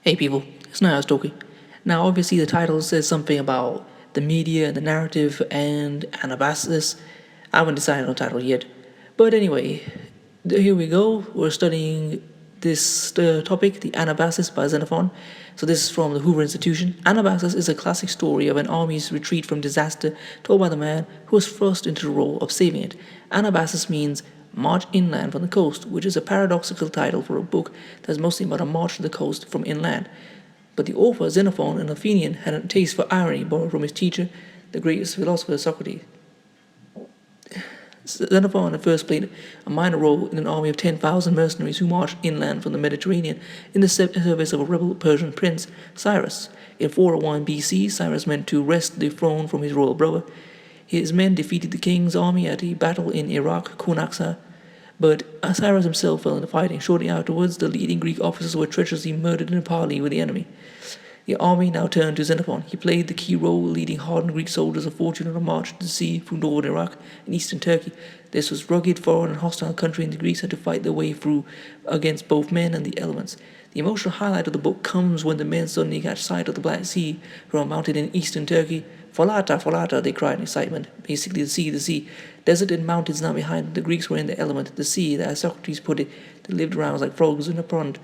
Hey people, it's Niles talking. Now, obviously, the title says something about the media and the narrative and Anabasis. I haven't decided on the title yet. But anyway, here we go. We're studying this topic, the Anabasis by Xenophon. So this is from the Hoover Institution. Anabasis is a classic story of an army's retreat from disaster told by the man who was thrust into the role of saving it. Anabasis means March Inland from the Coast, which is a paradoxical title for a book that's mostly about a march to the coast from inland. But the author, Xenophon, an Athenian, had a taste for irony borrowed from his teacher, the greatest philosopher Socrates. Xenophon at first played a minor role in an army of 10,000 mercenaries who marched inland from the Mediterranean in the service of a rebel Persian prince, Cyrus. In 401 BC, Cyrus meant to wrest the throne from his royal brother. His men defeated the king's army at a battle in Iraq, Kunaksa, but Cyrus himself fell in the fighting. Shortly afterwards, the leading Greek officers were treacherously murdered in a parley with the enemy. The army now turned to Xenophon. He played the key role, leading hardened Greek soldiers of fortune on a march to the sea through northern Iraq and eastern Turkey. This was rugged, foreign, and hostile country, and the Greeks had to fight their way through against both men and the elements. The emotional highlight of the book comes when the men suddenly catch sight of the Black Sea from a mountain in eastern Turkey. Folata, Folata, they cried in excitement. Basically, the sea, the sea. Desert and mountains now behind them. The Greeks were in the element, the sea, as Socrates put it. They lived around like frogs in a pond.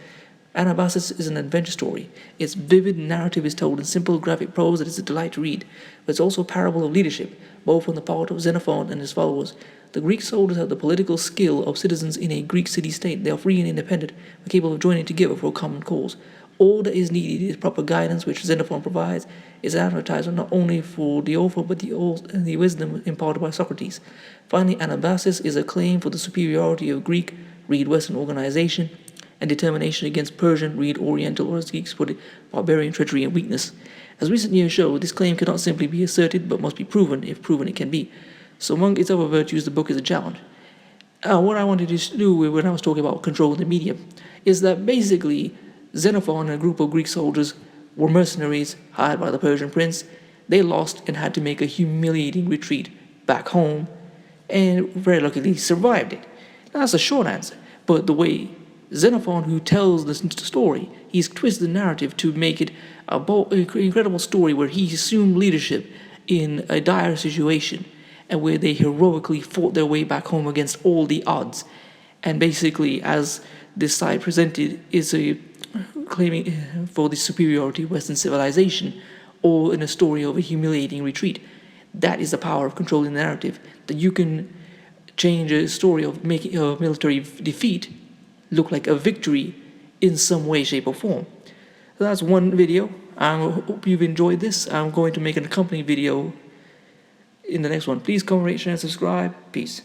Anabasis is an adventure story. Its vivid narrative is told in simple graphic prose that is a delight to read, but it's also a parable of leadership, both on the part of Xenophon and his followers. The Greek soldiers have the political skill of citizens in a Greek city-state. They are free and independent, but capable of joining together for a common cause. All that is needed is proper guidance, which Xenophon provides. Is an advertisement not only for the author, but the wisdom imparted by Socrates. Finally, Anabasis is a claim for the superiority of Greek, read Western organization, and determination against Persian, read Oriental, or as Greeks put it, barbarian treachery and weakness. As recent years show, this claim cannot simply be asserted, but must be proven, if proven it can be. So among its other virtues, the book is a challenge. What I wanted to do when I was talking about controlling the media is that basically Xenophon and a group of Greek soldiers were mercenaries hired by the Persian prince. They lost and had to make a humiliating retreat back home, and very luckily survived it. Now, that's a short answer, but the way Xenophon, who tells the story, he's twisted the narrative to make it an incredible story where he assumed leadership in a dire situation and where they heroically fought their way back home against all the odds. And basically, as this side presented, is a claiming for the superiority of Western civilization, or in a story of a humiliating retreat. That is the power of controlling the narrative, that you can change a story of making a military defeat look like a victory in some way, shape, or form. So that's one video. I hope you've enjoyed this. I'm going to make an accompanying video in the next one. Please comment, rate, share, and subscribe. Peace.